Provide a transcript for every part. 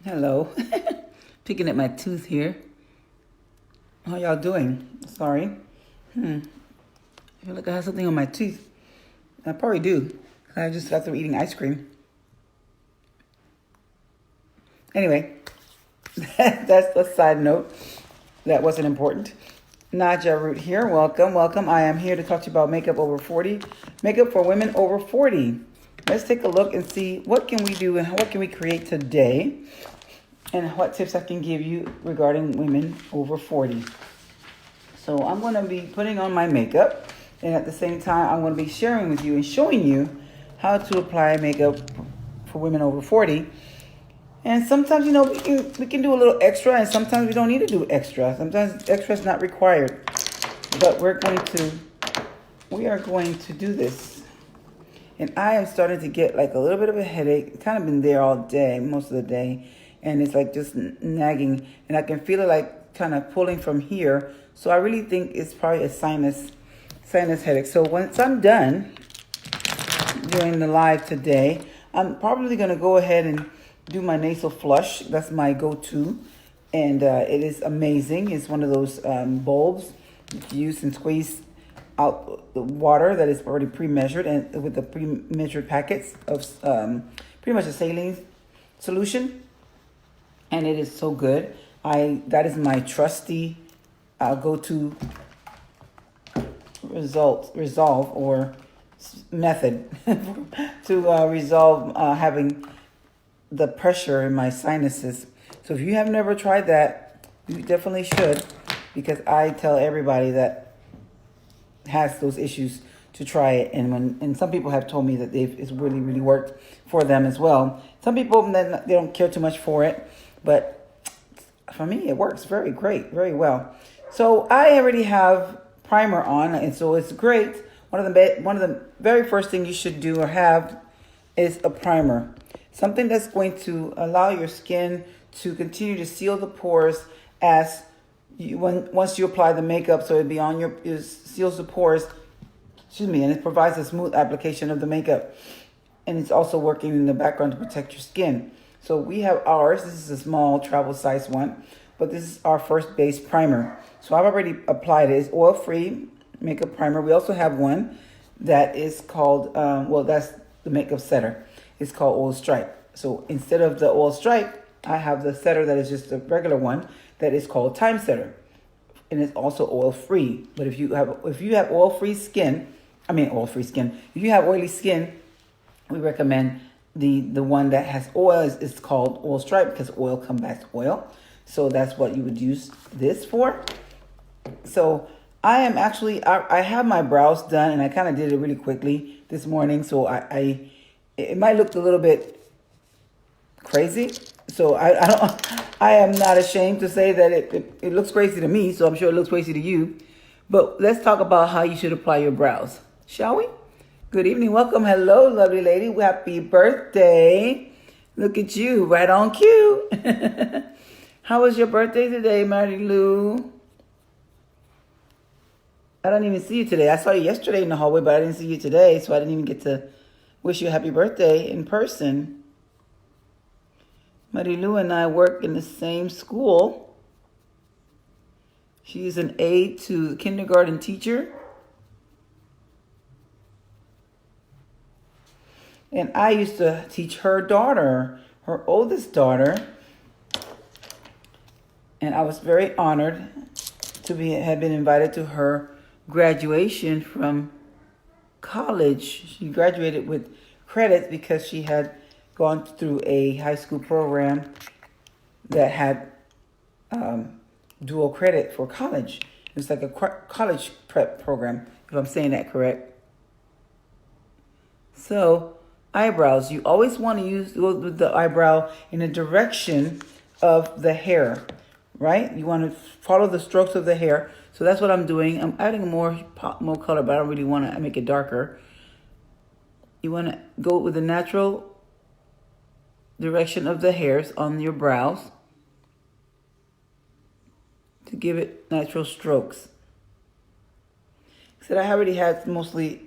Hello. Picking at my tooth here. How y'all doing? Sorry. I feel like I have something on my tooth. I probably do. I just got through eating ice cream. Anyway, that's a side note. That wasn't important. Naja Root here. Welcome, welcome. I am here to talk to you about makeup over 40. Makeup for women over 40. Let's take a look and see what can we do and what can we create today and what tips I can give you regarding women over 40. So I'm going to be putting on my makeup, and at the same time I'm going to be sharing with you and showing you how to apply makeup for women over 40. And sometimes, we can do a little extra, and sometimes we don't need to do extra. Sometimes extra is not required. But we are going to do this. And I am starting to get like a little bit of a headache. It's kind of been there all day, most of the day. And it's like just nagging. And I can feel it like kind of pulling from here. So I really think it's probably a sinus headache. So once I'm done doing the live today, I'm probably going to go ahead and do my nasal flush. That's my go-to. And it is amazing. It's one of those bulbs that you use and squeeze out the water that is already pre-measured, and with the pre-measured packets of pretty much a saline solution. And it is so good. That is my trusty go-to resolve or method to resolve having the pressure in my sinuses. So if you have never tried that, you definitely should, because I tell everybody that has those issues to try it. And some people have told me that it's really, really worked for them as well. Some people, they don't care too much for it, but for me, it works very very well. So I already have primer on, and so it's great. One of the very first thing you should do or have is a primer. Something that's going to allow your skin to continue to seal the pores once you apply the makeup, so it seals the pores. And it provides a smooth application of the makeup, and it's also working in the background to protect your skin. So we have ours. This is a small travel size one, but this is our first base primer. So I've already applied it. It's oil-free makeup primer. We also have one that is called that's the makeup setter. It's called Oil Stripe. So instead of the Oil Stripe, I have the setter that is just a regular one that is called Time Setter, and it's also oil free. But if you have if you have oil-free skin, if you have oily skin, we recommend the one that has oil is called Oil Stripe, because oil combats oil. So that's what you would use this for. So I have my brows done, and I kind of did it really quickly this morning. So it might look a little bit crazy. So I am not ashamed to say that it looks crazy to me. So I'm sure it looks crazy to you. But let's talk about how you should apply your brows, shall we? Good evening. Welcome. Hello, lovely lady. Happy birthday. Look at you. Right on cue. How was your birthday today, Mary Lou? I don't even see you today. I saw you yesterday in the hallway, but I didn't see you today. So I didn't even get to wish you a happy birthday in person. Marilu and I work in the same school. She's an aide to the kindergarten teacher. And I used to teach her daughter, her oldest daughter. And I was very honored to have been invited to her graduation from college. She graduated with credits because she had gone through a high school program that had dual credit for college. It's like a college prep program, if I'm saying that correct. So eyebrows, you always want to use the eyebrow in the direction of the hair, right? You want to follow the strokes of the hair. So that's what I'm doing. I'm adding more color, but I don't really want to make it darker. You want to go with the natural direction of the hairs on your brows to give it natural strokes. I already had it mostly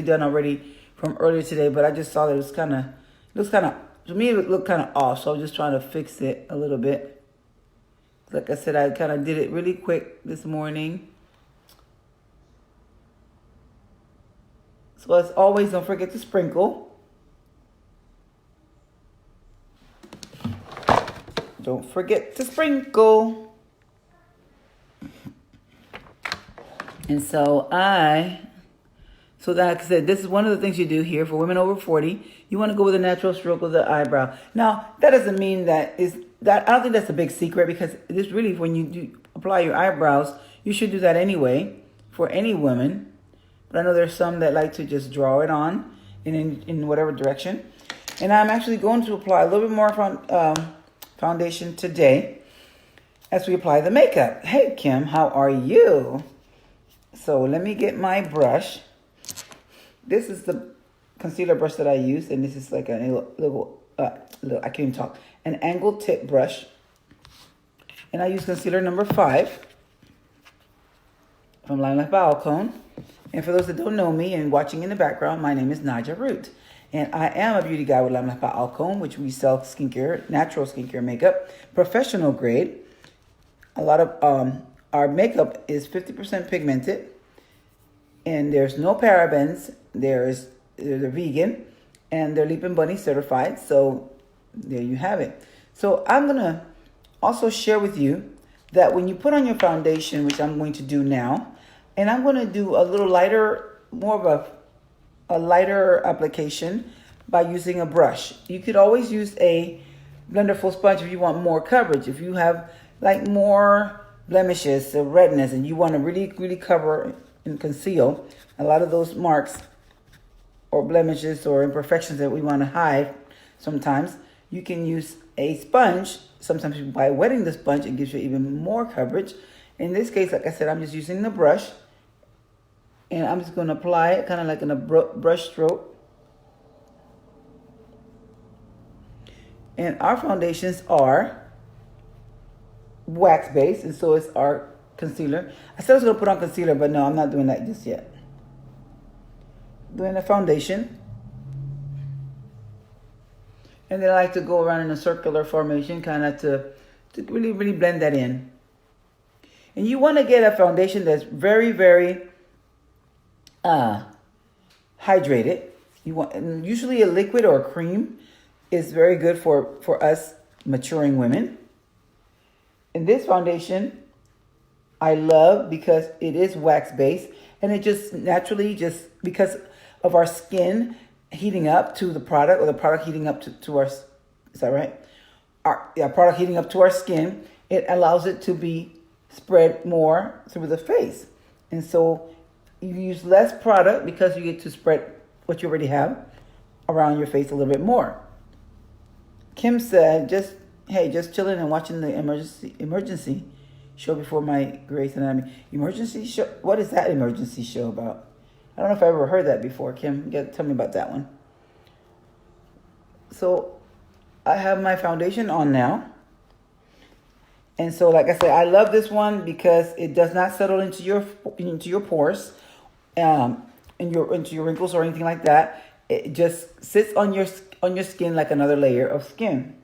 done already from earlier today, but I just saw that it looks kind of to me, it looked kind of off. So I'm just trying to fix it a little bit. Like I said, I kind of did it really quick this morning. So as always, don't forget to sprinkle. Don't forget to sprinkle. And so like I said, this is one of the things you do here for women over 40. You want to go with a natural stroke of the eyebrow. Now, that doesn't mean I don't think that's a big secret, because this really, when you do apply your eyebrows, you should do that anyway for any woman. But I know there's some that like to just draw it on in whatever direction. And I'm actually going to apply a little bit more foundation today as we apply the makeup. Hey, Kim, how are you? So let me get my brush. This is the concealer brush that I use, and this is like a little I can't even talk. An angled tip brush. And I use concealer number 5 from Limelight by Alcone. And for those that don't know me and watching in the background, my name is Naja Root. And I am a beauty guide with Limelight by Alcone, which we sell skincare, natural skincare makeup, professional grade. A lot of our makeup is 50% pigmented. And there's no parabens. They're vegan. And they're Leap and Bunny certified. So there you have it. So I'm going to also share with you that when you put on your foundation, which I'm going to do now, and I'm going to do a little lighter, more of a lighter application by using a brush. You could always use a blender full sponge if you want more coverage. If you have like more blemishes or redness and you want to really, really cover and conceal a lot of those marks or blemishes or imperfections that we want to hide sometimes, you can use a sponge. Sometimes by wetting the sponge, it gives you even more coverage. In this case, like I said, I'm just using the brush. And I'm just going to apply it kind of like in a brush stroke. And our foundations are wax based, and so is our concealer. I said I was going to put on concealer, but no, I'm not doing that just yet. Doing the foundation. And then I like to go around in a circular formation, kind of to really, really blend that in. And you want to get a foundation that's very, very hydrated. You want, and usually a liquid or a cream is very good for us maturing women. And this foundation I love because it is wax based, and it just naturally, just because of our skin heating up to the product, or the product heating up to our, is that right? Our product heating up to our skin, it allows it to be spread more through the face. And so you use less product because you get to spread what you already have around your face a little bit more. Kim said, just chilling and watching the emergency show before my Grey's Anatomy. Emergency show? What is that emergency show about? I don't know if I ever heard that before. Kim, you gotta tell me about that one. So I have my foundation on now. And so, like I said, I love this one because it does not settle into your pores, into your wrinkles or anything like that. It just sits on your skin like another layer of skin.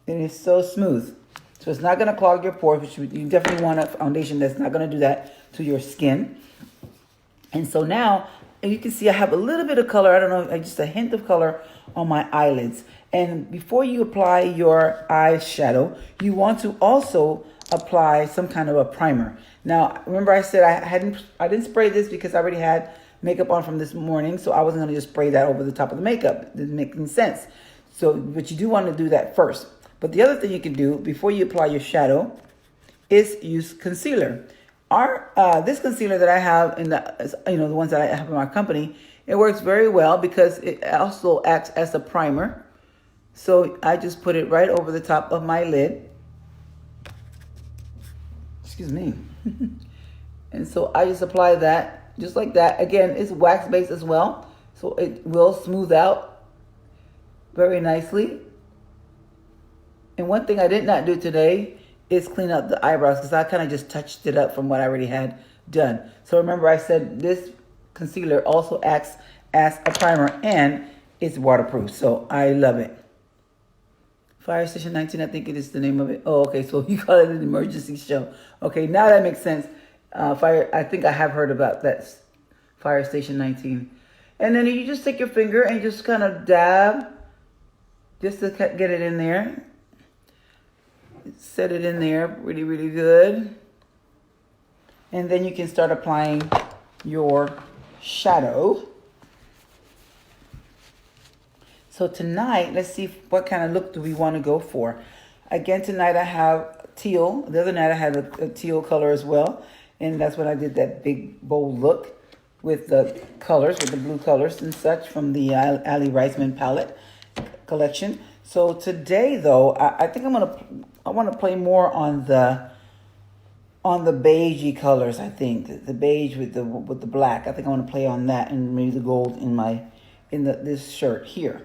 And it's so smooth. So it's not going to clog your pores, which you definitely want a foundation that's not going to do that to your skin. And so now, and you can see I have a little bit of color. I don't know, just a hint of color on my eyelids. And before you apply your eyeshadow, you want to also apply some kind of a primer. Now, remember I said I didn't spray this because I already had makeup on from this morning, so I wasn't going to just spray that over the top of the makeup. It didn't make any sense. So, but you do want to do that first. But the other thing you can do before you apply your shadow is use concealer. This concealer that I have in the ones that I have in my company, it works very well because it also acts as a primer. So I just put it right over the top of my lid. Excuse me. And so I just apply that just like that. Again, it's wax based as well, so it will smooth out very nicely. And one thing I did not do today is clean up the eyebrows because I kind of just touched it up from what I already had done. So remember I said this concealer also acts as a primer and it's waterproof. So I love it. Fire Station 19, I think it is the name of it. Oh, okay, so you call it an emergency show. Okay, now that makes sense. I think I have heard about that Fire Station 19. And then you just take your finger and just kind of dab, just to get it in there. Set it in there really, really good. And then you can start applying your shadow. So tonight, let's see what kind of look do we want to go for. Again, tonight I have teal. The other night I had a teal color as well. And that's when I did that big, bold look with the colors, with the blue colors and such from the Ali Reisman palette collection. So today, though, I think I want to play more on the beigey colors. I think the beige with the black. I think I want to play on that, and maybe the gold in this shirt here.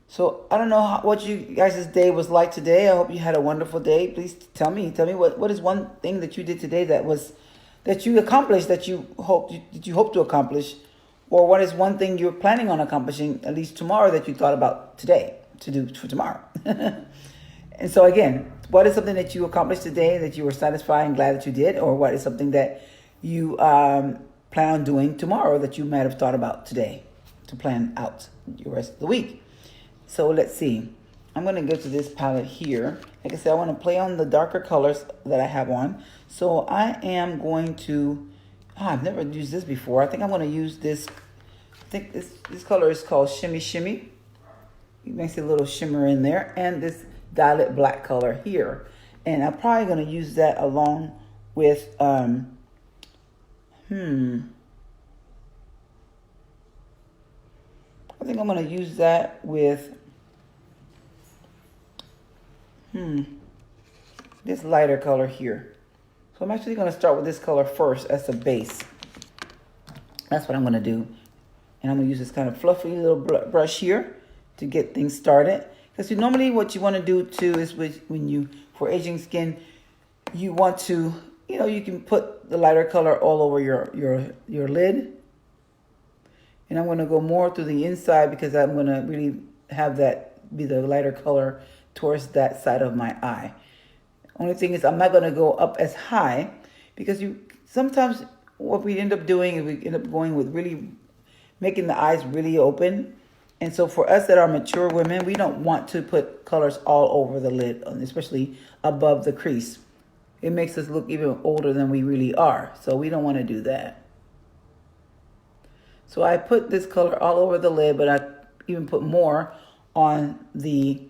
So I don't know what you guys' day was like today. I hope you had a wonderful day. Please tell me what is one thing that you did today that you accomplished that you hope to accomplish, or what is one thing you're planning on accomplishing at least tomorrow that you thought about today to do for tomorrow. And so again, what is something that you accomplished today that you were satisfied and glad that you did, or what is something that you plan on doing tomorrow that you might have thought about today to plan out the rest of the week? So let's see. I'm going to go to this palette here. Like I said, I want to play on the darker colors that I have on. So I am going to, I've never used this before. I think I'm going to use this. I think this color is called Shimmy Shimmy. It makes a little shimmer in there. And this Violet black color here. And I'm probably going to use that along with, I think I'm going to use that with this lighter color here. So I'm actually going to start with this color first as a base. That's what I'm going to do. And I'm going to use this kind of fluffy little brush here to get things started. Because normally what you want to do too is for aging skin, you want to, you can put the lighter color all over your lid. And I'm going to go more to the inside because I'm going to really have that be the lighter color towards that side of my eye. Only thing is I'm not going to go up as high because sometimes what we end up doing is we end up going with really making the eyes really open. And so for us that are mature women, we don't want to put colors all over the lid, especially above the crease. It makes us look even older than we really are. So we don't want to do that. So I put this color all over the lid, but I even put more on the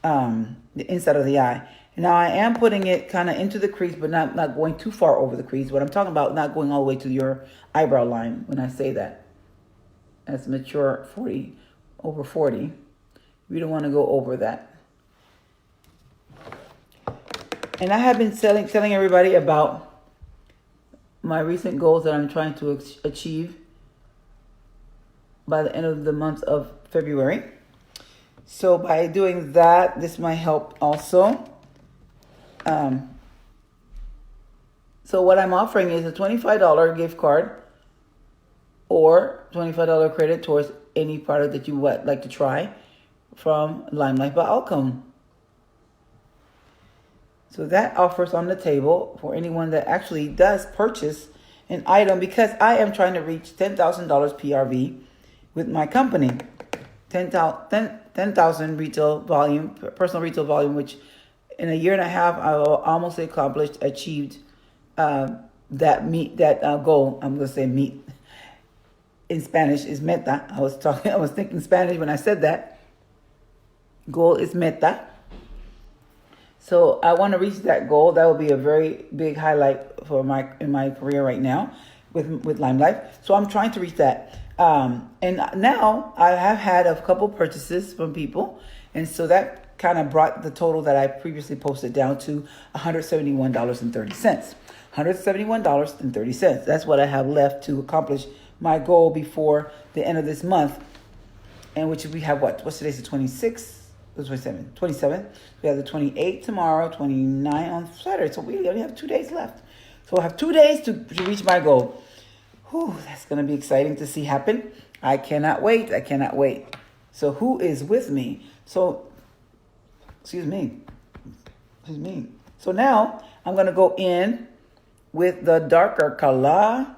inside of the eye. Now I am putting it kind of into the crease, but not going too far over the crease. What I'm talking about, not going all the way to your eyebrow line when I say that. As mature over 40, we don't want to go over that. And I have been telling everybody about my recent goals that I'm trying to achieve by the end of the month of February. So by doing that, this might help also. So what I'm offering is a $25 gift card or $25 credit towards any product that you would like to try from Limelight by Alcone. So that offer's on the table for anyone that actually does purchase an item, because I am trying to reach $10,000 PRV with my company. 10,000 retail volume, personal retail volume, which in a year and a half I almost achieved that goal. I'm going to say meet. In Spanish is meta. I was thinking Spanish when I said that. Goal is meta. So I want to reach that goal. That will be a very big highlight in my career right now with Limelight. So I'm trying to reach that. And now I have had a couple purchases from people. And so that kind of brought the total that I previously posted down to $171.30. $171.30. That's what I have left to accomplish my goal before the end of this month. And which we have what's today's the 26th? 27. We have the 28th tomorrow, 29 on Saturday. So we only have 2 days left. So I have 2 days to reach my goal. Whew, that's going to be exciting to see happen. I cannot wait. So who is with me? So Excuse me. Excuse me. So now I'm going to go in with the darker color,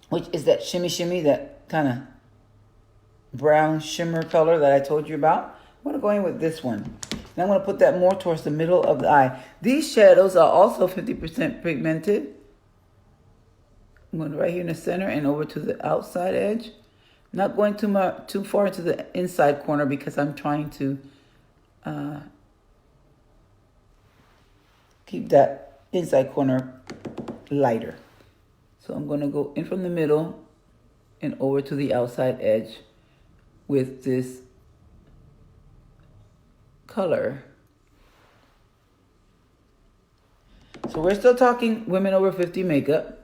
which is that shimmy shimmy, that kind of brown shimmer color that I told you about. I'm going to go in with this one. And I'm going to put that more towards the middle of the eye. These shadows are also 50% pigmented. I'm going right here in the center and over to the outside edge. Not going too far into the inside corner because I'm trying to keep that inside corner lighter. So I'm going to go in from the middle and over to the outside edge with this color. So we're still talking women over 50 makeup.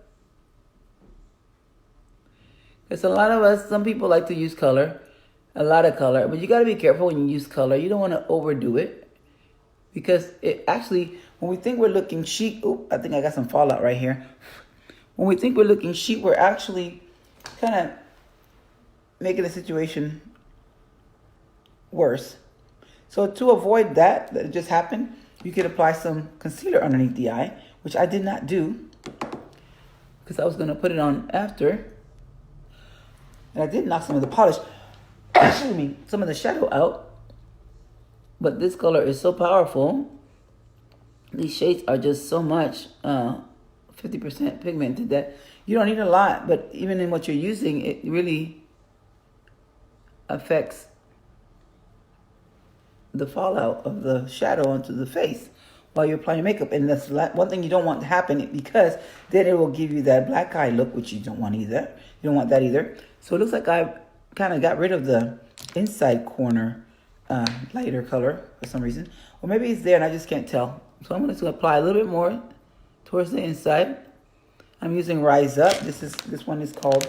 Because a lot of us, some people like to use color, a lot of color, but you got to be careful when you use color. You don't want to overdo it because it actually, when we think we're looking chic, I think I got some fallout right here. When we think we're looking chic, we're actually kind of making the situation worse. So to avoid that just happened, you could apply some concealer underneath the eye, which I did not do because I was going to put it on after. And I did knock some of the polish, excuse me, some of the shadow out. But this color is so powerful. These shades are just so much 50% pigmented that you don't need a lot. But even in what you're using, it really affects the fallout of the shadow onto the face while you're applying makeup. And that's one thing you don't want to happen because then it will give you that black eye look, which you don't want either. You don't want that either. So it looks like I kind of got rid of the inside corner lighter color for some reason. Or maybe it's there and I just can't tell. So I'm going to apply a little bit more towards the inside. I'm using Rise Up. This one is called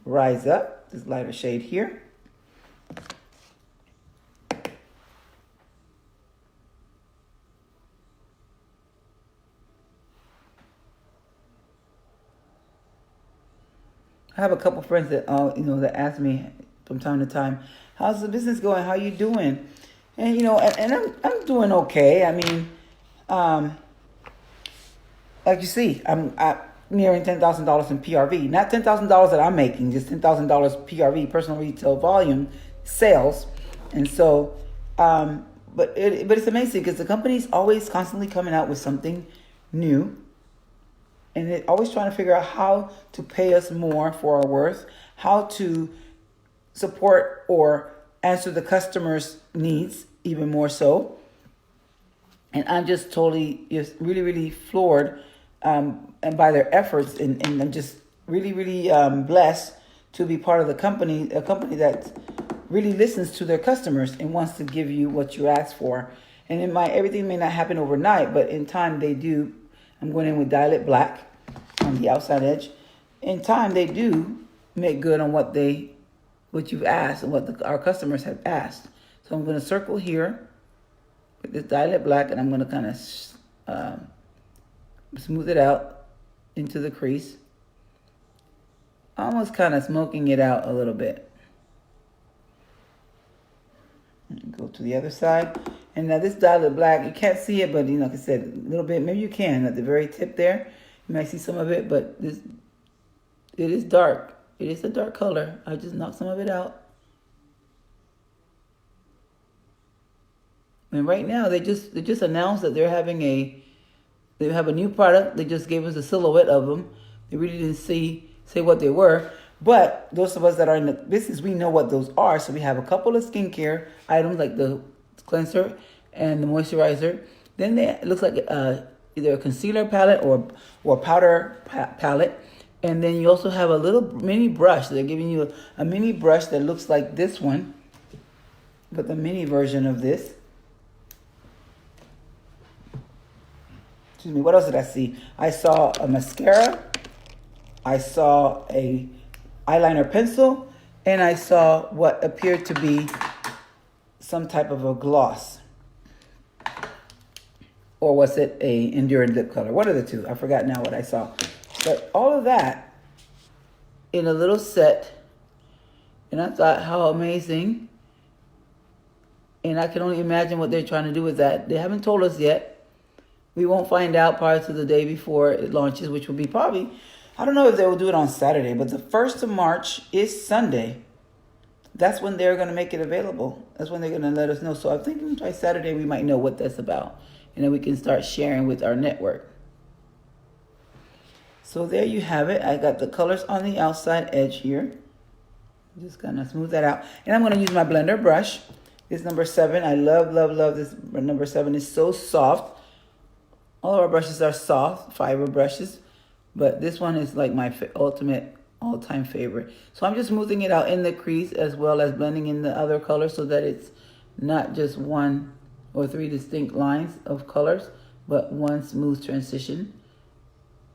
Rise Up. This lighter shade here. I have a couple friends that that ask me from time to time, "How's the business going? How you doing?" And and I'm doing okay. I mean, like you see, I'm nearing $10,000 in PRV. Not $10,000 that I'm making, just $10,000 PRV, personal retail volume sales. And so, but it's amazing because the company's always constantly coming out with something new. And they're always trying to figure out how to pay us more for our worth, how to support or answer the customer's needs even more so. And I'm just really, really floored and by their efforts. And I'm just really, really blessed to be part of the company, a company that really listens to their customers and wants to give you what you ask for. And everything may not happen overnight, but in time they do. I'm going in with Dial It Black on the outside edge. In time, they do make good on what you've asked and what our customers have asked. So I'm going to circle here with this Dial It Black, and I'm going to kind of smooth it out into the crease. Almost kind of smoking it out a little bit. Go to the other side. And now this Dial It Black, you can't see it, but like I said, a little bit, maybe you can at the very tip there. You might see some of it, but it is dark. It is a dark color. I just knocked some of it out. And right now, they just announced that they have a new product. They just gave us a silhouette of them. They really didn't say what they were. But those of us that are in the business, we know what those are. So we have a couple of skincare items like the cleanser and the moisturizer. Then it looks like either a concealer palette or powder palette. And then you also have a little mini brush. They're giving you a mini brush that looks like this one, but the mini version of this. Excuse me, what else did I see? I saw a mascara. I saw a eyeliner pencil. And I saw what appeared to be some type of a gloss. Or was it a enduring lip color? One of the two. I forgot now what I saw. But all of that in a little set. And I thought, how amazing. And I can only imagine what they're trying to do with that. They haven't told us yet. We won't find out prior to the day before it launches, which will be probably, I don't know if they will do it on Saturday, but the 1st of March is Sunday. That's when they're going to make it available. That's when they're going to let us know. So I'm thinking by Saturday we might know what that's about. And then we can start sharing with our network. So there you have it. I got the colors on the outside edge here. Just kind of smooth that out. And I'm going to use my blender brush. This number 7. I love, love, love this number 7. It's so soft. All of our brushes are soft, fiber brushes. But this one is like my ultimate all-time favorite. So I'm just smoothing it out in the crease as well as blending in the other colors so that it's not just 1 or 3 distinct lines of colors, but one smooth transition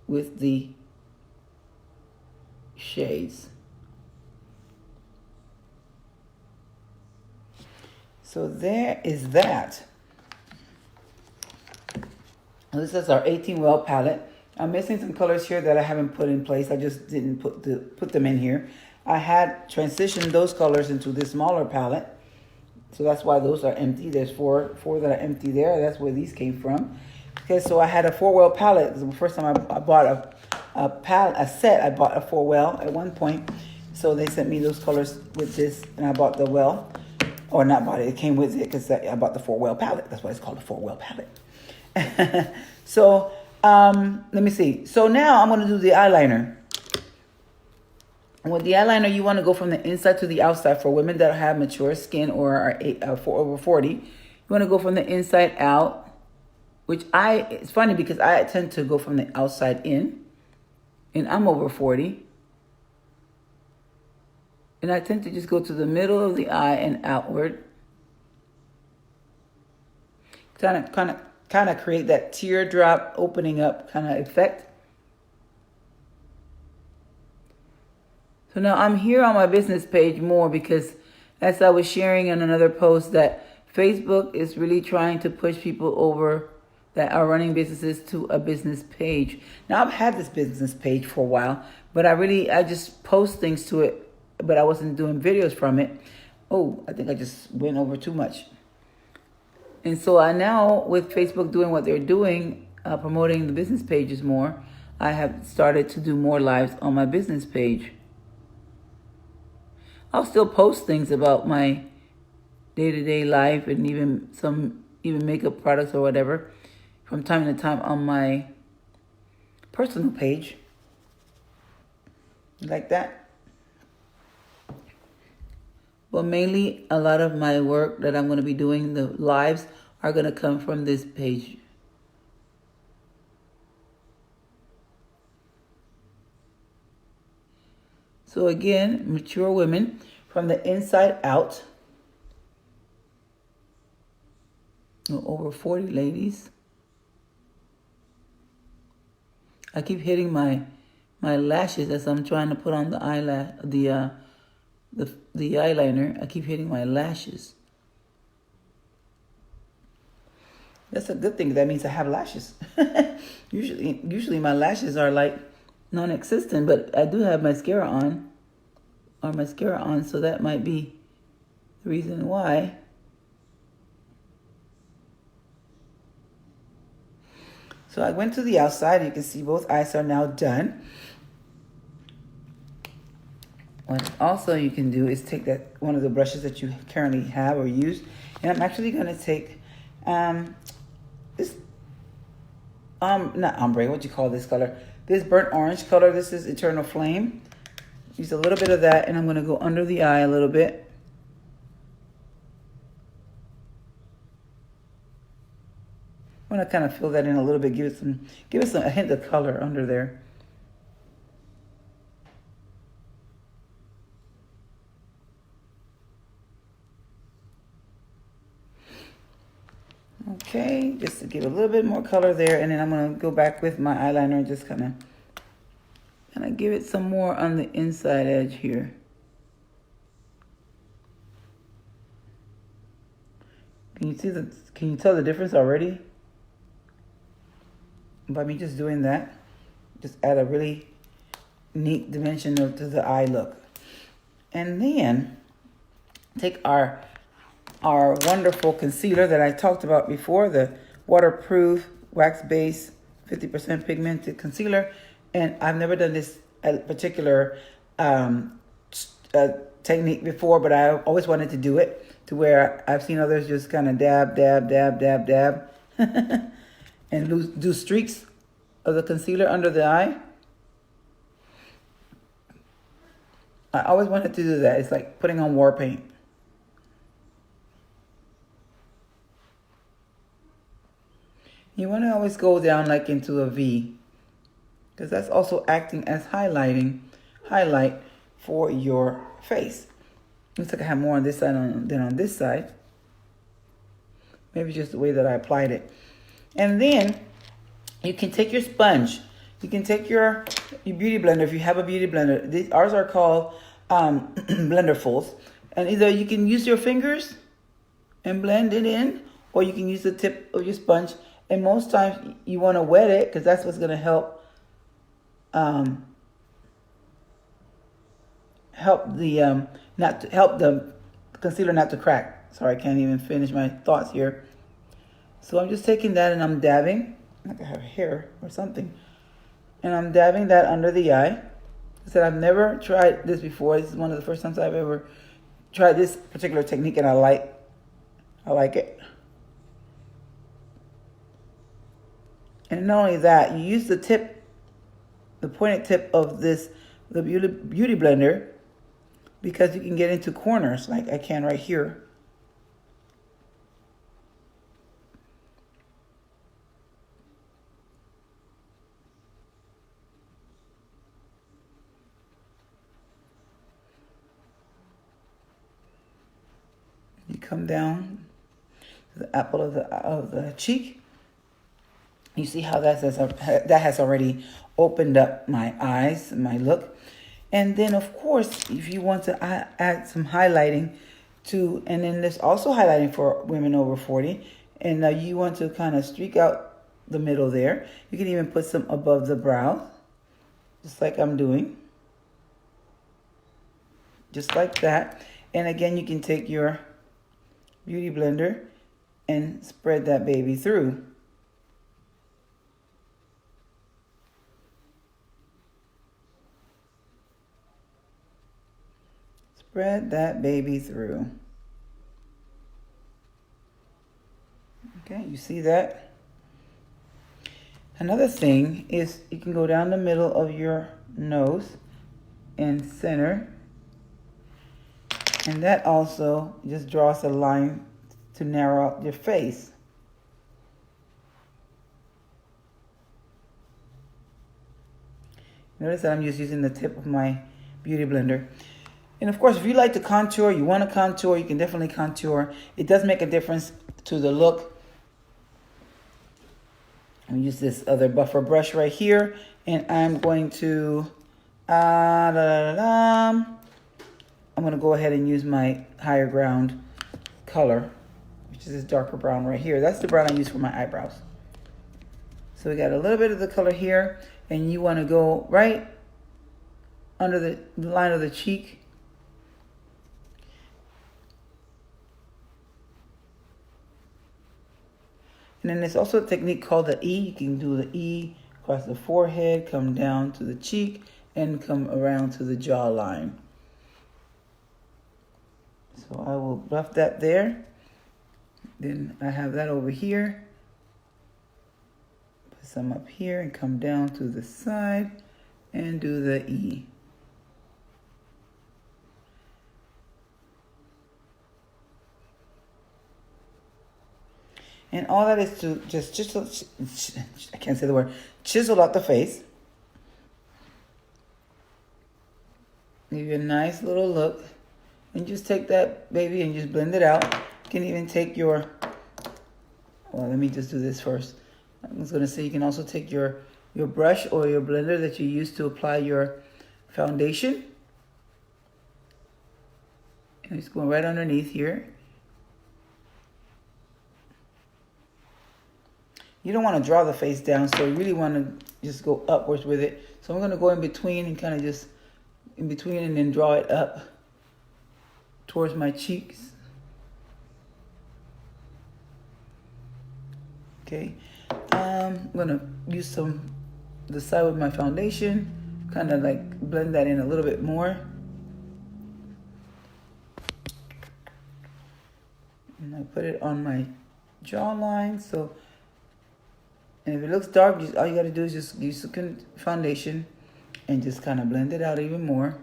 with the shades. So there is that. This is our 18 well palette. I'm missing some colors here that I haven't put in place. I just didn't put them in here. I had transitioned those colors into this smaller palette. So that's why those are empty. There's four that are empty there. That's where these came from. Okay, so I had a 4-well palette. The first time I bought a set, I bought a 4-well at one point. So they sent me those colors with this, and I bought the well. Or not bought it. It came with it because I bought the 4-well palette. That's why it's called a 4-well palette. So let me see. So now I'm going to do the eyeliner. With the eyeliner, you want to go from the inside to the outside. For women that have mature skin or are over 40, you want to go from the inside out. It's funny because I tend to go from the outside in. And I'm over 40. And I tend to just go to the middle of the eye and outward. Kind of create that teardrop opening up kind of effect. So now I'm here on my business page more because as I was sharing in another post that Facebook is really trying to push people over that are running businesses to a business page. Now I've had this business page for a while, but I just post things to it, but I wasn't doing videos from it. Oh, I think I just went over too much. And so I now, with Facebook doing what they're doing, promoting the business pages more, I have started to do more lives on my business page. I'll still post things about my day-to-day life and even makeup products or whatever from time to time on my personal page. Like that. But mainly a lot of my work that I'm going to be doing, the lives, are going to come from this page. So again, mature women from the inside out. Over 40 ladies. I keep hitting my lashes as I'm trying to put on the eyeliner. I keep hitting my lashes. That's a good thing. That means I have lashes. Usually my lashes are like non-existent, but I do have mascara on. So that might be the reason why. So I went to the outside. You can see both eyes are now done. What also you can do is take that one of the brushes that you currently have or use, and I'm actually going to take this not ombre. What do you call this color? This burnt orange color. This is Eternal Flame. Use a little bit of that, and I'm going to go under the eye a little bit. I'm going to kind of fill that in a little bit. Give it a hint of color under there. Okay, just to give a little bit more color there, and then I'm going to go back with my eyeliner and just kind of give it some more on the inside edge here. Can you tell the difference already? By me just doing that, just add a really neat dimension to the eye look. And then take our our wonderful concealer that I talked about before, the waterproof wax base 50% pigmented concealer. And I've never done this particular technique before, but I always wanted to do it, to where I've seen others just kind of dab, dab, dab, dab, dab, and do streaks of the concealer under the eye. I always wanted to do that. It's like putting on war paint. You want to always go down like into a V, because that's also acting as highlight for your face. Looks like I have more on this side than on this side. Maybe just the way that I applied it. And then you can take your sponge. You can take your beauty blender if you have a beauty blender. Ours are called Blenderfuls. And either you can use your fingers and blend it in, or you can use the tip of your sponge. And most times you want to wet it, because that's what's going to help help the concealer not to crack. Sorry, I can't even finish my thoughts here. So I'm just taking that and I'm dabbing, like I have hair or something, and I'm dabbing that under the eye. I said I've never tried this before. This is one of the first times I've ever tried this particular technique, and I like it. And not only that, you use the pointed tip of the beauty blender, because you can get into corners like I can right here. You come down to the apple of the cheek. You see how that has already opened up my eyes, my look. And then, of course, if you want to add some highlighting to, and then there's also highlighting for women over 40, and you want to kind of streak out the middle there. You can even put some above the brow, just like I'm doing. Just like that. And again, you can take your beauty blender and spread that baby through. Spread that baby through. Okay, you see that? Another thing is you can go down the middle of your nose and center. And that also just draws a line to narrow out your face. Notice that I'm just using the tip of my beauty blender. And of course, if you like to contour, you want to contour, you can definitely contour. It does make a difference to the look. I'm going to use this other buffer brush right here, and I'm going to I'm going to go ahead and use my higher ground color, which is this darker brown right here. That's the brown I use for my eyebrows. So we got a little bit of the color here, and you want to go right under the line of the cheek. And then there's also a technique called the E. You can do the E across the forehead, come down to the cheek, and come around to the jawline. So I will buff that there. Then I have that over here. Put some up here and come down to the side and do the E. And all that is to just chisel, I can't say the word, chisel out the face. Give you a nice little look. And just take that baby and just blend it out. You can even take your, well, let me just do this first. I was going to say you can also take your brush or your blender that you use to apply your foundation. And it's going right underneath here. You don't want to draw the face down, so you really want to just go upwards with it. So I'm going to go in between and kind of just in between and then draw it up towards my cheeks. Okay. I'm gonna use the side with my foundation, kind of like blend that in a little bit more. And I put it on my jawline. So, and if it looks dark, all you gotta do is just use the foundation and just kind of blend it out even more.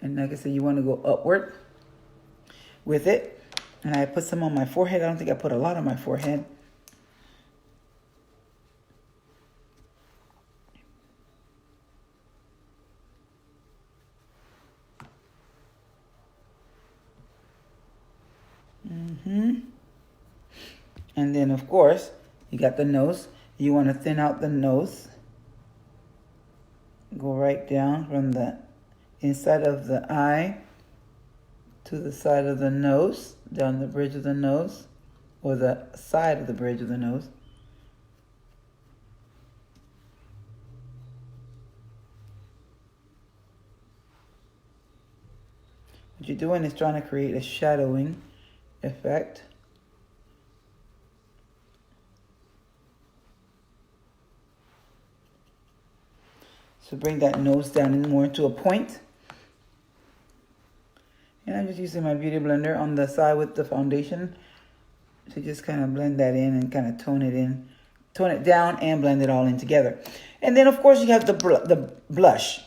And like I said, you want to go upward with it. And I put some on my forehead. I don't think I put a lot on my forehead. And then, of course, you got the nose. You want to thin out the nose. Go right down from the inside of the eye to the side of the nose, down the bridge of the nose, or the side of the bridge of the nose. What you're doing is trying to create a shadowing effect. So bring that nose down in more to a point. And I'm just using my Beauty Blender on the side with the foundation to just kind of blend that in and kind of tone it down and blend it all in together. And then, of course, you have the blush.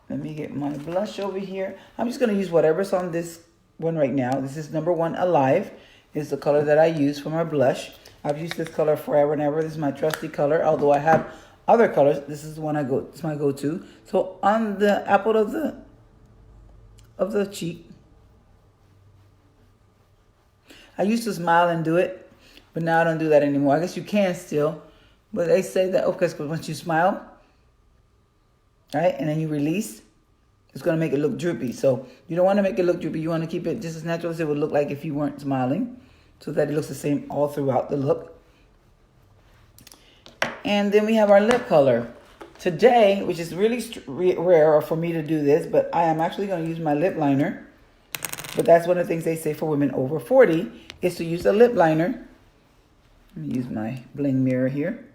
Let me get my blush over here. I'm just going to use whatever's on this one right now. This is number 1 Alive. Is the color that I use for my blush. I've used this color forever and ever. This is my trusty color. Although I have other colors, this is the one it's my go-to. So on the apple of the cheek, I used to smile and do it, but now I don't do that anymore. I guess you can still, but they say that okay, because once you smile, right, and then you release, it's going to make it look droopy. So you don't want to make it look droopy. You want to keep it just as natural as it would look like if you weren't smiling, so that it looks the same all throughout the look. And then we have our lip color. Today, which is really rare for me to do this, but I am actually going to use my lip liner. But that's one of the things they say for women over 40 is to use a lip liner. Let me use my bling mirror here.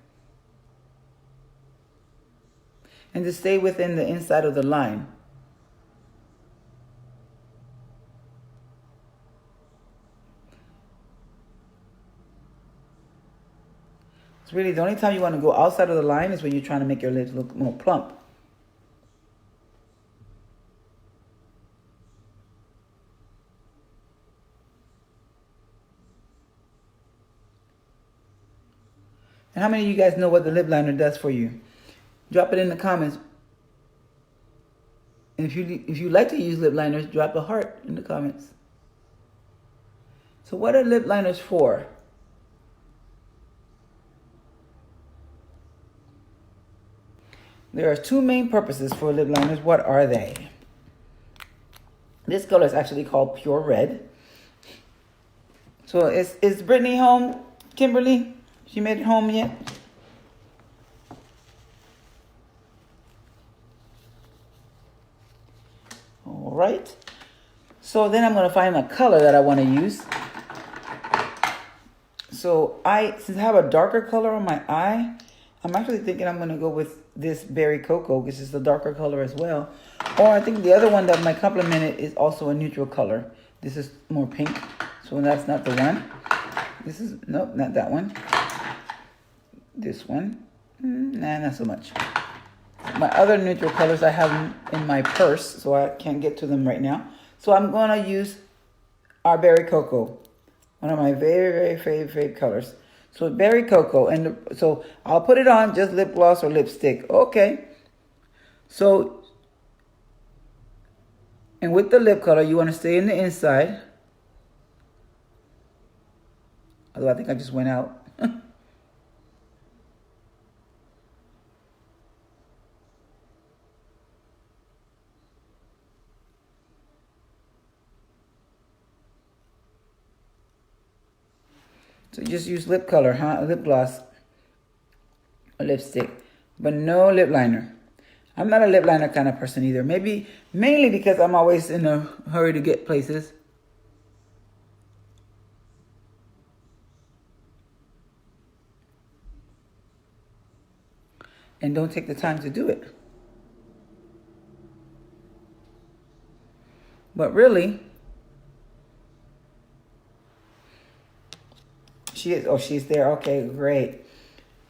And to stay within the inside of the line. Really, the only time you want to go outside of the line is when you're trying to make your lips look more plump. And how many of you guys know what the lip liner does for you? Drop it in the comments. And if you like to use lip liners, drop a heart in the comments. So what are lip liners for? There are 2 main purposes for lip liners. What are they? This color is actually called Pure Red. So is Brittany home? Kimberly? She made it home yet? All right. So then I'm going to find a color that I want to use. So since I have a darker color on my eye, I'm actually thinking I'm going to go with this Berry Cocoa, which is the darker color as well. Or I think the other one that might complement it is also a neutral color. This is more pink, so that's not the one. This is, nope, not that one. This one, nah, not so much. My other neutral colors I have in my purse, so I can't get to them right now. So I'm going to use our Berry Cocoa, one of my very, very favorite colors. So Berry Cocoa, and so I'll put it on just lip gloss or lipstick. Okay. So, and with the lip color, you want to stay in the inside. Although I think I just went out. So just use lip color, lip gloss or lipstick, but no lip liner. I'm not a lip liner kind of person either. Maybe mainly because I'm always in a hurry to get places. and don't take the time to do it. But really, she's there. Okay, great.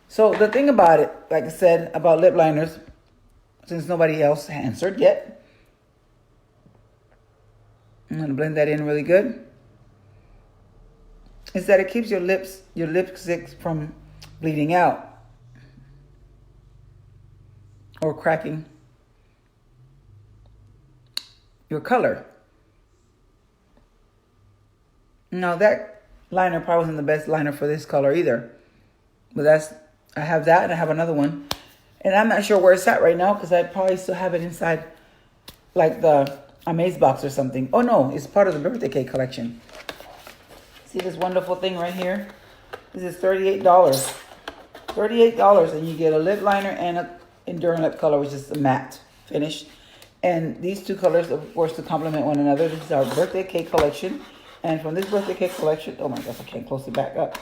So the thing about it, like I said, about lip liners, since nobody else answered yet, I'm going to blend that in really good, is that it keeps your lipstick from bleeding out or cracking your color. Now that liner probably wasn't the best liner for this color either, but I have that and I have another one, and I'm not sure where it's at right now because I probably still have it inside like the Amaze box or something. Oh no, it's part of the birthday cake collection. See this wonderful thing right here? This is $38. $38, and you get a lip liner and a Enduring Lip color, which is a matte finish. And these two colors, of course, to complement one another. This is our birthday cake collection. And from this birthday cake collection, oh my gosh, I can't close it back up.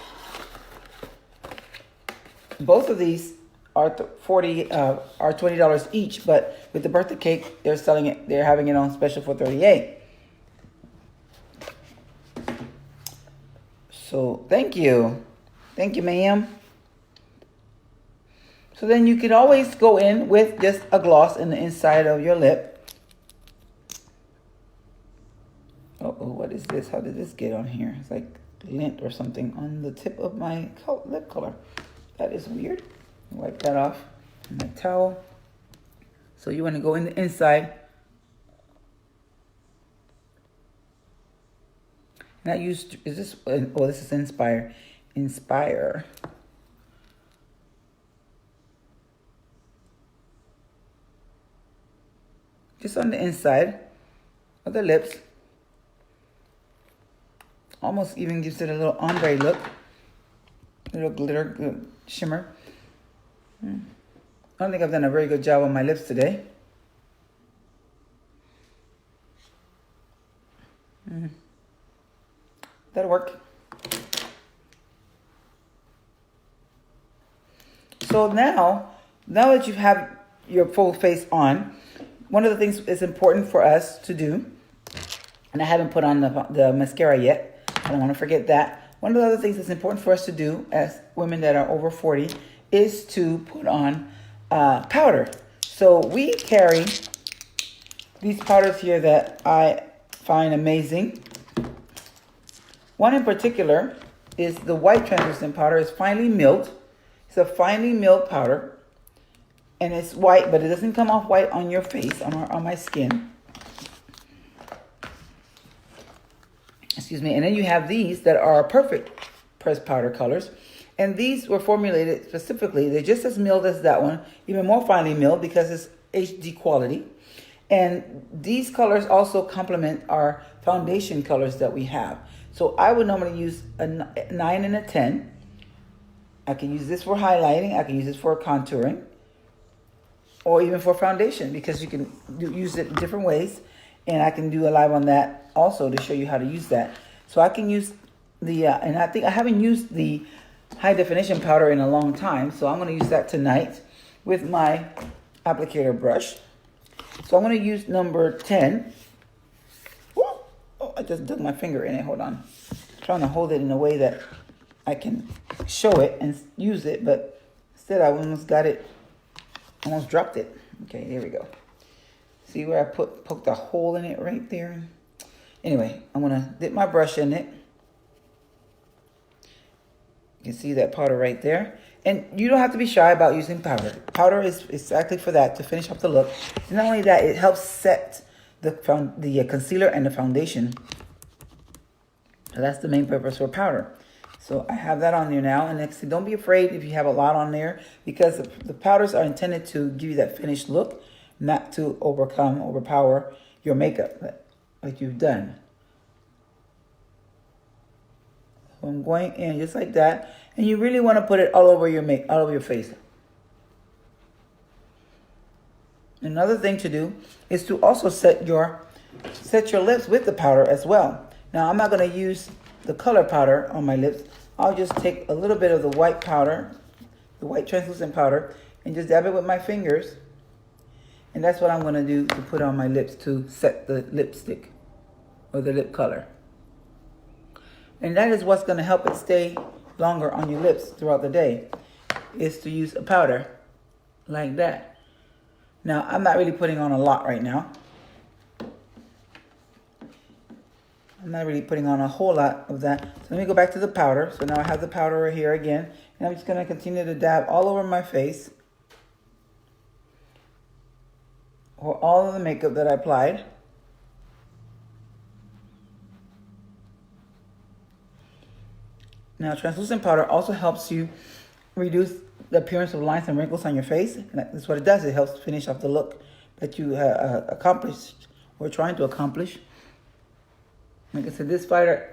Both of these are $20 each, but with the birthday cake, they're having it on special for $38. So thank you, ma'am. So then you could always go in with just a gloss in the inside of your lip. Oh, what is this? How did this get on here? It's like lint or something on the tip of my lip color. That is weird. Wipe that off with my towel. So you want to go in the inside. And I used, this is Inspire. Inspire. Just on the inside of the lips. Almost even gives it a little ombre look. A little glitter shimmer. I don't think I've done a very good job on my lips today. That'll work. So now that you have your full face on, one of the things that's important for us to do, and I haven't put on the mascara yet, I don't want to forget that. One of the other things that's important for us to do as women that are over 40 is to put on powder. So we carry these powders here that I find amazing. One in particular is the white translucent powder. It's finely milled. It's a finely milled powder. And it's white, but it doesn't come off white on your face, on my skin. Excuse me. And then you have these that are perfect pressed powder colors. And these were formulated specifically. They're just as milled as that one, even more finely milled because it's HD quality. And these colors also complement our foundation colors that we have. So I would normally use a 9 and a 10. I can use this for highlighting. I can use this for contouring. Or even for foundation, because you can use it in different ways. And I can do a live on that also to show you how to use that. So I can use the, and I think I haven't used the high definition powder in a long time. So I'm going to use that tonight with my applicator brush. So I'm going to use number 10. Oh, I just dug my finger in it. Hold on. I'm trying to hold it in a way that I can show it and use it. But instead I almost got it. Almost dropped it. Okay, there we go. See where I poked a hole in it right there? Anyway, I'm going to dip my brush in it. You can see that powder right there. And you don't have to be shy about using powder. Powder is exactly for that, to finish up the look. And not only that, it helps set the concealer and the foundation. So that's the main purpose for powder. So I have that on there now. And next, don't be afraid if you have a lot on there, because the powders are intended to give you that finished look, not to overpower your makeup like you've done. So I'm going in just like that. And you really want to put it all over your face. Another thing to do is to also set your lips with the powder as well. Now I'm not going to use the color powder on my lips. I'll just take a little bit of the white powder, the white translucent powder, and just dab it with my fingers. And that's what I'm going to do to put on my lips to set the lipstick or the lip color. And that is what's going to help it stay longer on your lips throughout the day, is to use a powder like that. Now, I'm not really putting on a lot right now. I'm not really putting on a whole lot of that. So let me go back to the powder. So now I have the powder here again. And I'm just going to continue to dab all over my face, or all of the makeup that I applied. Now, translucent powder also helps you reduce the appearance of lines and wrinkles on your face. And that's what it does. It helps finish off the look that you accomplished or trying to accomplish. Like I said, this powder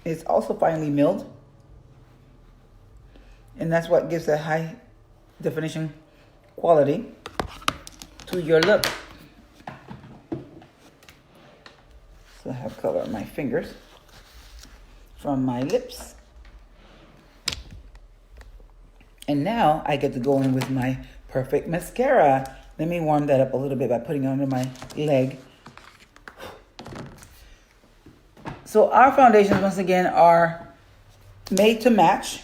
is also finely milled. And that's what gives a high definition quality to your look. So I have color on my fingers from my lips. And now I get to go in with my Perfect mascara. Let me warm that up a little bit by putting it under my leg. So our foundations, once again, are made to match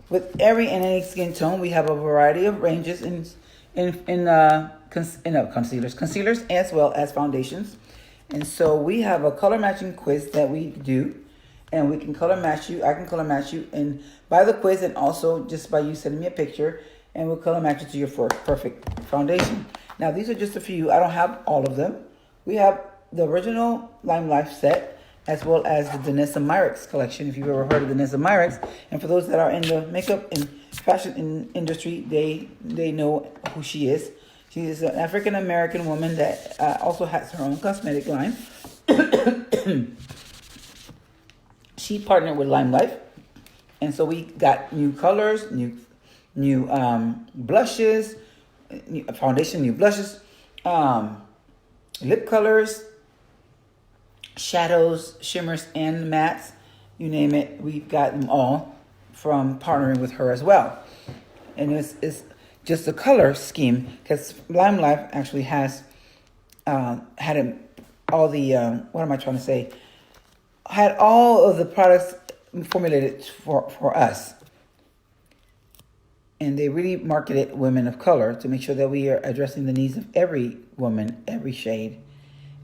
with every and any skin tone. We have a variety of ranges in concealers as well as foundations. And so we have a color matching quiz that we do, and we can color match you. I can color match you and by the quiz, and also just by you sending me a picture, and we'll color match it to your perfect foundation. Now, these are just a few. I don't have all of them. We have the original Lime Life set, as well as the Danessa Myricks collection, if you've ever heard of Danessa Myricks. And for those that are in the makeup and fashion industry, they know who she is. She is an African-American woman that also has her own cosmetic line. She partnered with Lime Life. And so we got new colors, new blushes, new foundation, new blushes, lip colors, shadows, shimmers, and mattes. You name it, we've got them all from partnering with her as well. And it's just a color scheme, because Lime Life actually has had all the had all of the products formulated for us. And they really marketed women of color to make sure that we are addressing the needs of every woman, every shade,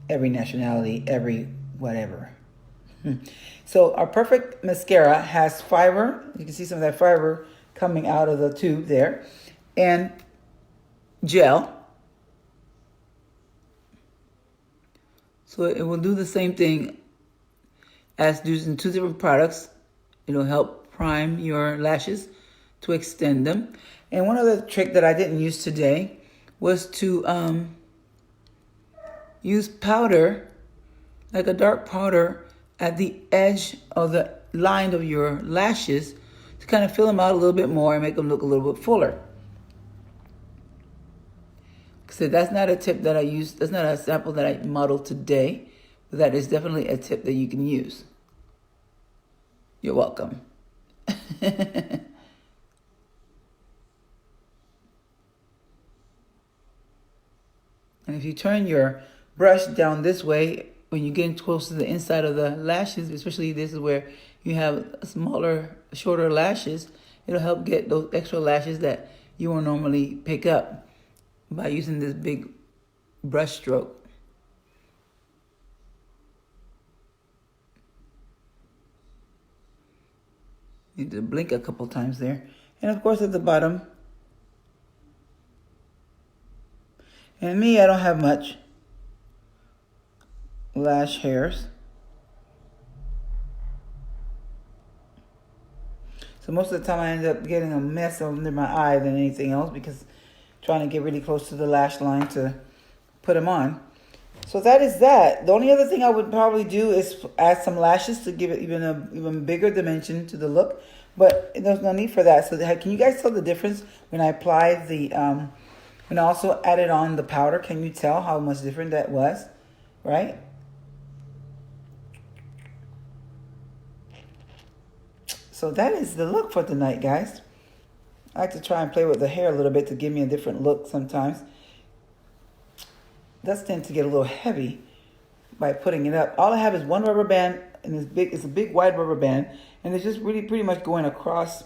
every nationality, every whatever. So our Perfect mascara has fiber. You can see some of that fiber coming out of the tube there. And gel. So it will do the same thing as using two different products. It'll help prime your lashes to extend them. And one other trick that I didn't use today was to use powder, like a dark powder, at the edge of the line of your lashes to kind of fill them out a little bit more and make them look a little bit fuller. So that's not a tip that I use. That's not a sample that I modeled today, but that is definitely a tip that you can use. You're welcome. And if you turn your brush down this way, when you get close to the inside of the lashes, especially this is where you have smaller, shorter lashes, it'll help get those extra lashes that you won't normally pick up by using this big brush stroke. You need to blink a couple times there. And of course at the bottom. And me, I don't have much lash hairs. So most of the time I end up getting a mess under my eye than anything else, because trying to get really close to the lash line to put them on. So that is that. The only other thing I would probably do is add some lashes to give it even bigger dimension to the look. But there's no need for that. So can you guys tell the difference when I applied the, when I also added on the powder? Can you tell how much different that was, right? So that is the look for tonight, guys. I like to try and play with the hair a little bit to give me a different look sometimes. It does tend to get a little heavy by putting it up. All I have is one rubber band, and it's a big wide rubber band, and it's just really pretty much going across,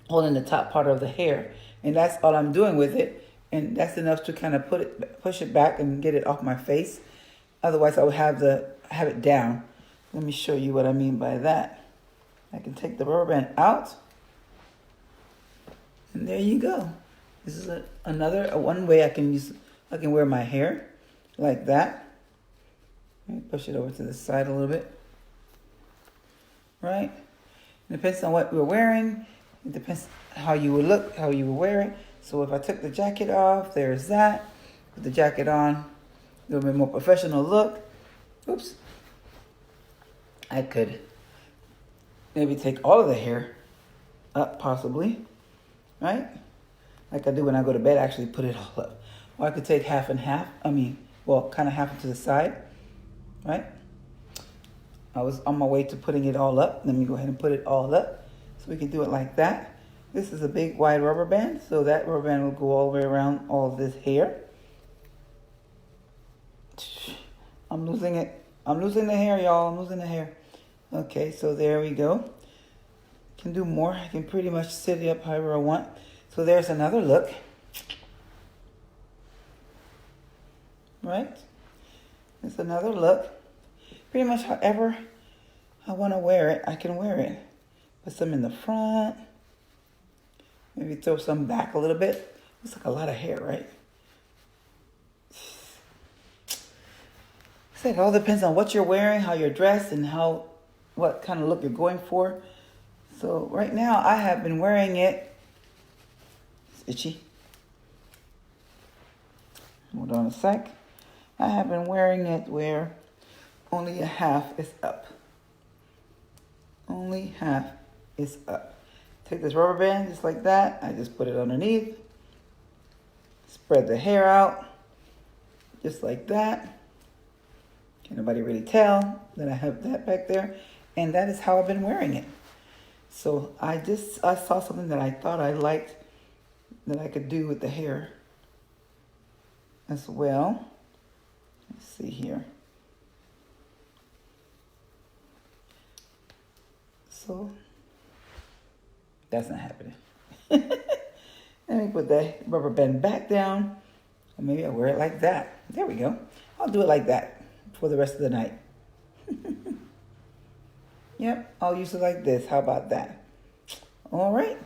holding the top part of the hair. And that's all I'm doing with it. And that's enough to kind of push it back and get it off my face. Otherwise, I would have it down. Let me show you what I mean by that. I can take the rubber band out. And there you go. This is one way I can wear my hair like that. Let me push it over to the side a little bit. Right? It depends on what we're wearing. It depends how you would look, how you would wear it. So if I took the jacket off, there's that. Put the jacket on, a little bit more professional look. Oops. I could maybe take all of the hair up, possibly. Right? Like I do when I go to bed, I actually put it all up. Or I could take half and half. Kind of half to the side. Right? I was on my way to putting it all up. Let me go ahead and put it all up. So we can do it like that. This is a big wide rubber band. So that rubber band will go all the way around all of this hair. I'm losing it. I'm losing the hair, y'all. I'm losing the hair. Okay, so there we go. Can do more. I can pretty much set it up however I want. So there's another look. Right? There's another look. Pretty much however I want to wear it, I can wear it. Put some in the front. Maybe throw some back a little bit. Looks like a lot of hair, right? It all depends on what you're wearing, how you're dressed, and what kind of look you're going for. So right now I have been wearing it. It's itchy. Hold on a sec. I have been wearing it where only a half is up. Only half is up. Take this rubber band just like that. I just put it underneath. Spread the hair out just like that. Can't nobody really tell that I have that back there. And that is how I've been wearing it. So I saw something that I thought I liked that I could do with the hair as well. Let's see here. So that's not happening. Let me put that rubber band back down. Or maybe I'll wear it like that. There we go. I'll do it like that for the rest of the night. Yep, I'll use it like this. How about that? All right.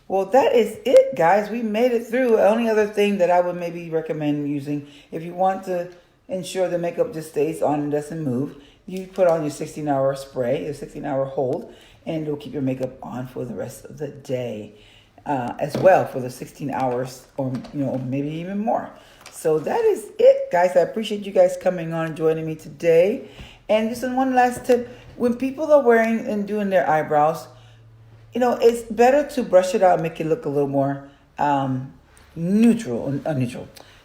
Well, that is it, guys. We made it through. The only other thing that I would maybe recommend using, if you want to ensure the makeup just stays on and doesn't move, you put on your 16-hour spray, your 16-hour hold, and it'll keep your makeup on for the rest of the day as well for the 16 hours or maybe even more. So that is it, guys. I appreciate you guys coming on and joining me today. And just one last tip. When people are wearing and doing their eyebrows, it's better to brush it out and make it look a little more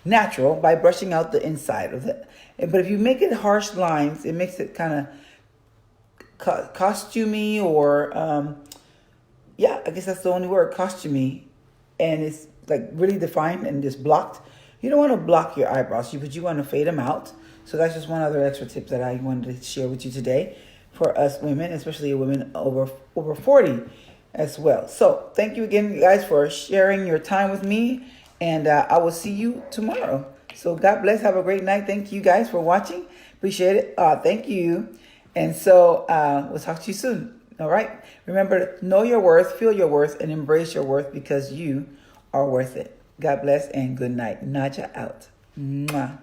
natural by brushing out the inside of it. But if you make it harsh lines, it makes it kind of costumey or, I guess that's the only word, costumey. And it's like really defined and just blocked. You don't want to block your eyebrows, but you want to fade them out. So that's just one other extra tip that I wanted to share with you today for us women, especially women over 40 as well. So thank you again, guys, for sharing your time with me. And I will see you tomorrow. So God bless. Have a great night. Thank you guys for watching. Appreciate it. Thank you. And so we'll talk to you soon. All right. Remember, know your worth, feel your worth, and embrace your worth because you are worth it. God bless and good night. Naja out. Mwah.